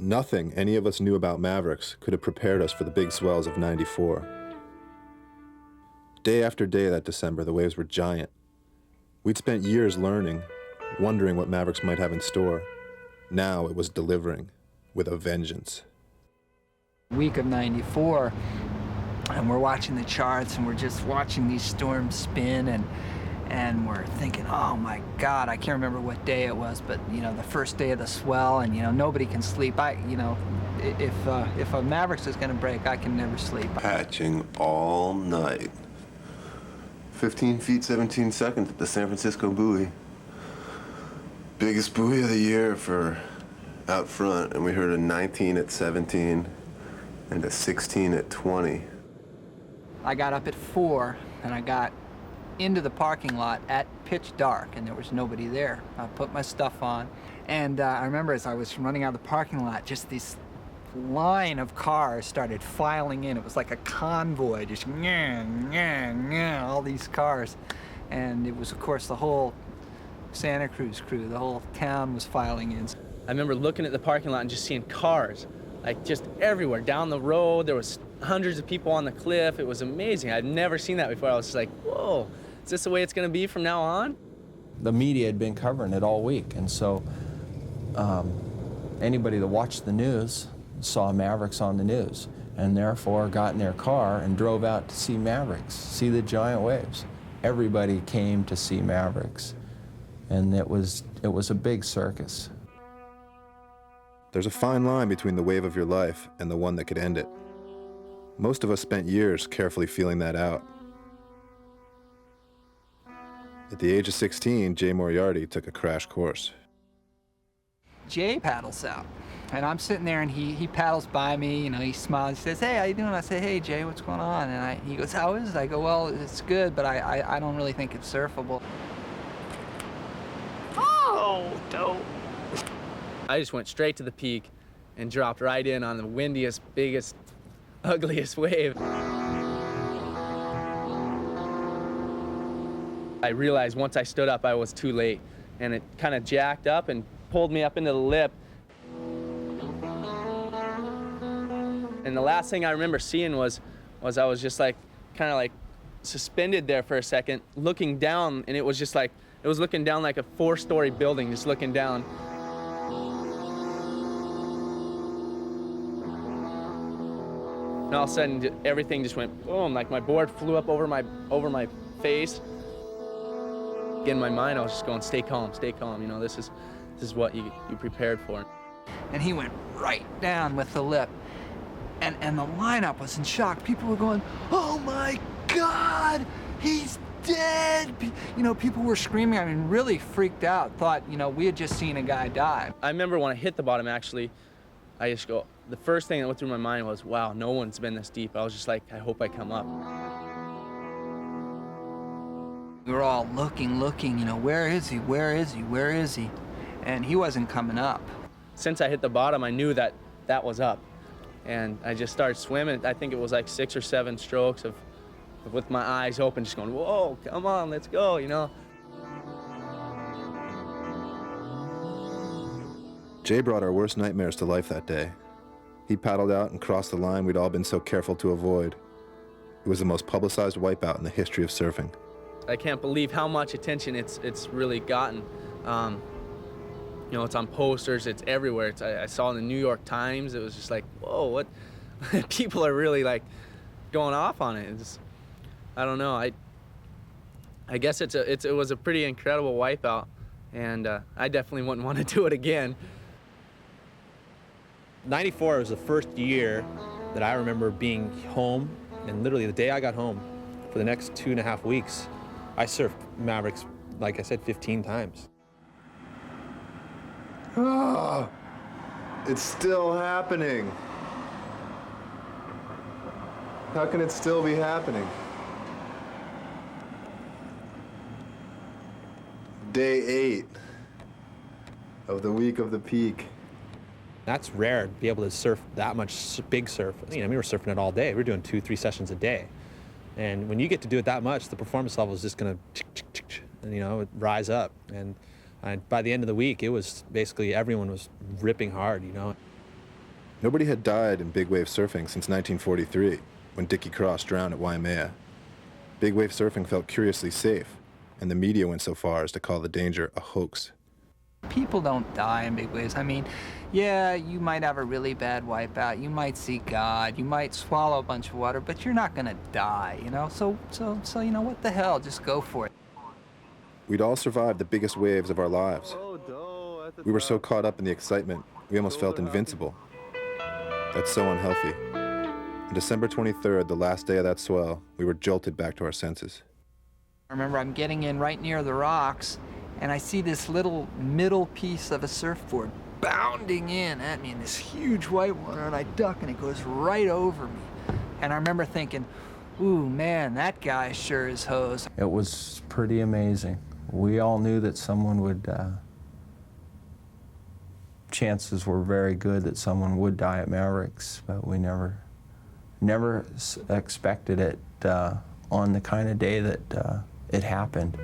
Nothing any of us knew about Mavericks could have prepared us for the big swells of '94. Day after day that December, the waves were giant. We'd spent years learning, wondering what Mavericks might have in store. Now it was delivering with a vengeance. Week of '94, and we're watching the charts, and we're just watching these storms spin, and we're thinking, oh my God, I can't remember what day it was, but you know, the first day of the swell, and you know, nobody can sleep. If a Mavericks is gonna break, I can never sleep. Patching all night. 15 feet, 17 seconds at the San Francisco buoy. Biggest buoy of the year for out front, and we heard a 19 at 17 and a 16 at 20. I got up at 4, and I got into the parking lot at pitch dark, and there was nobody there. I put my stuff on, and I remember as I was running out of the parking lot, just this line of cars started filing in. It was like a convoy, just all these cars. And it was, of course, the whole Santa Cruz crew. The whole town was filing in. I remember looking at the parking lot and just seeing cars, like just everywhere. Down the road, there was hundreds of people on the cliff. It was amazing. I'd never seen that before. I was just like, whoa, is this the way it's gonna be from now on? The media had been covering it all week, and so anybody that watched the news saw Mavericks on the news, and therefore got in their car and drove out to see Mavericks, see the giant waves. Everybody came to see Mavericks, and it was a big circus. There's a fine line between the wave of your life and the one that could end it. Most of us spent years carefully feeling that out. At the age of 16, Jay Moriarty took a crash course. Jay paddles out, and I'm sitting there, and he paddles by me. You know, he smiles. He says, "Hey, how you doing?" I say, "Hey, Jay, what's going on?" And he goes, "How is it?" I go, "Well, it's good, but I don't really think it's surfable." Oh, dope. I just went straight to the peak and dropped right in on the windiest, biggest, ugliest wave. I realized once I stood up, I was too late, and it kind of jacked up and pulled me up into the lip. And the last thing I remember seeing was I was just like, kind of like suspended there for a second, looking down, and it was just like, it was looking down like a 4-story building, just looking down. And all of a sudden, everything just went boom, like my board flew up over my face. In my mind, I was just going, stay calm, you know, this is what you prepared for. And he went right down with the lip. And the lineup was in shock. People were going, "Oh my God, he's dead!" You know, people were screaming. I mean, really freaked out, thought, you know, we had just seen a guy die. I remember when I hit the bottom, actually, I just go, the first thing that went through my mind was, wow, no one's been this deep. I was just like, I hope I come up. We were all looking, you know, where is he, where is he, where is he? And he wasn't coming up. Since I hit the bottom, I knew that was up. And I just started swimming. I think it was like 6 or 7 strokes of with my eyes open, just going, whoa, come on, let's go, you know? Jay brought our worst nightmares to life that day. He paddled out and crossed the line we'd all been so careful to avoid. It was the most publicized wipeout in the history of surfing. I can't believe how much attention it's really gotten. You know, it's on posters, it's everywhere. I saw in the New York Times, it was just like, whoa, what? People are really like going off on it. I don't know. I guess it was a pretty incredible wipeout, and I definitely wouldn't want to do it again. '94 was the first year that I remember being home, and literally the day I got home, for the next 2.5 weeks, I surfed Mavericks, like I said, 15 times. Ah, it's still happening. How can it still be happening? Day 8 of the week of the peak. That's rare to be able to surf that much big surf. You know, we were surfing it all day. We were doing 2-3 sessions a day. And when you get to do it that much, the performance level is just gonna, you know, rise up. And by the end of the week, it was basically everyone was ripping hard, you know. Nobody had died in big wave surfing since 1943, when Dickie Cross drowned at Waimea. Big wave surfing felt curiously safe, and the media went so far as to call the danger a hoax. People don't die in big waves. I mean, yeah, you might have a really bad wipeout, you might see God, you might swallow a bunch of water, but you're not gonna die, you know? So you know, what the hell, just go for it. We'd all survived the biggest waves of our lives. We were so caught up in the excitement, we almost felt invincible. That's so unhealthy. On December 23rd, the last day of that swell, we were jolted back to our senses. I remember I'm getting in right near the rocks, and I see this little middle piece of a surfboard bounding in at me in this huge white water, and I duck, and it goes right over me. And I remember thinking, ooh, man, that guy sure is hosed. It was pretty amazing. We all knew that someone would, chances were very good that someone would die at Mavericks, but we never expected it on the kind of day that it happened.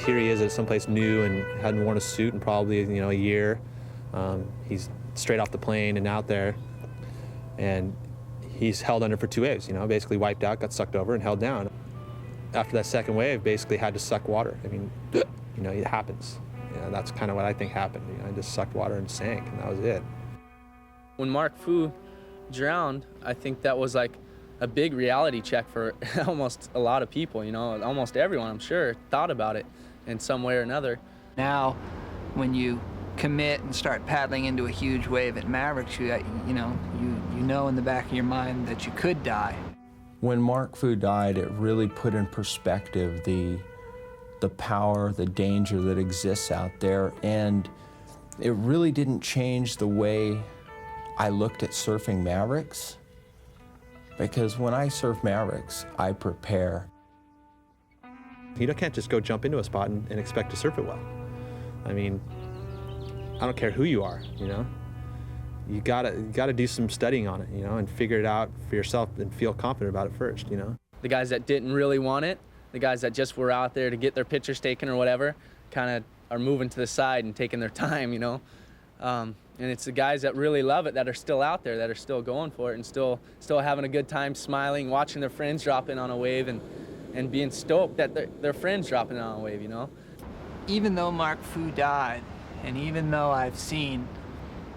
Here he is at someplace new and hadn't worn a suit in probably, you know, a year. He's straight off the plane and out there, and he's held under for 2 waves, you know, basically wiped out, got sucked over and held down. After that second wave, basically had to suck water. I mean, you know, it happens. You know, that's kind of what I think happened. You know, I just sucked water and sank, and that was it. When Mark Fu drowned, I think that was like a big reality check for almost a lot of people, you know, almost everyone, I'm sure, thought about it in some way or another. Now, when you commit and start paddling into a huge wave at Mavericks, you know in the back of your mind that you could die. When Mark Fu died, it really put in perspective the power, the danger that exists out there, and it really didn't change the way I looked at surfing Mavericks, because when I surf Mavericks, I prepare. You can't just go jump into a spot and expect to surf it well. I mean, I don't care who you are, you know? You gotta do some studying on it, you know, and figure it out for yourself and feel confident about it first, you know? The guys that didn't really want it, the guys that just were out there to get their pictures taken or whatever, kind of are moving to the side and taking their time, you know? And it's the guys that really love it that are still out there, that are still going for it and still having a good time, smiling, watching their friends drop in on a wave and being stoked that their friends dropping in on a wave, you know? Even though Mark Fu died, and even though I've seen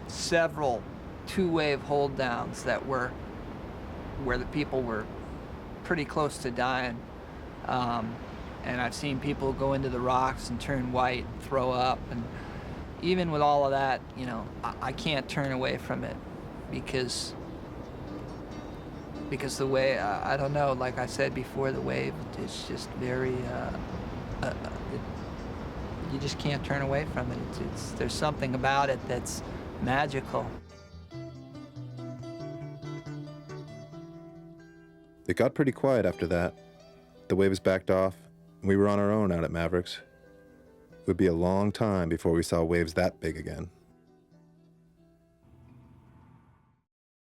several two-wave hold downs that were where the people were pretty close to dying, and I've seen people go into the rocks and turn white and throw up, and even with all of that, you know, I can't turn away from it because the way, I don't know, like I said before, the wave is just very, you just can't turn away from it. There's something about it that's magical. It got pretty quiet after that. The waves backed off, and we were on our own out at Mavericks. It would be a long time before we saw waves that big again.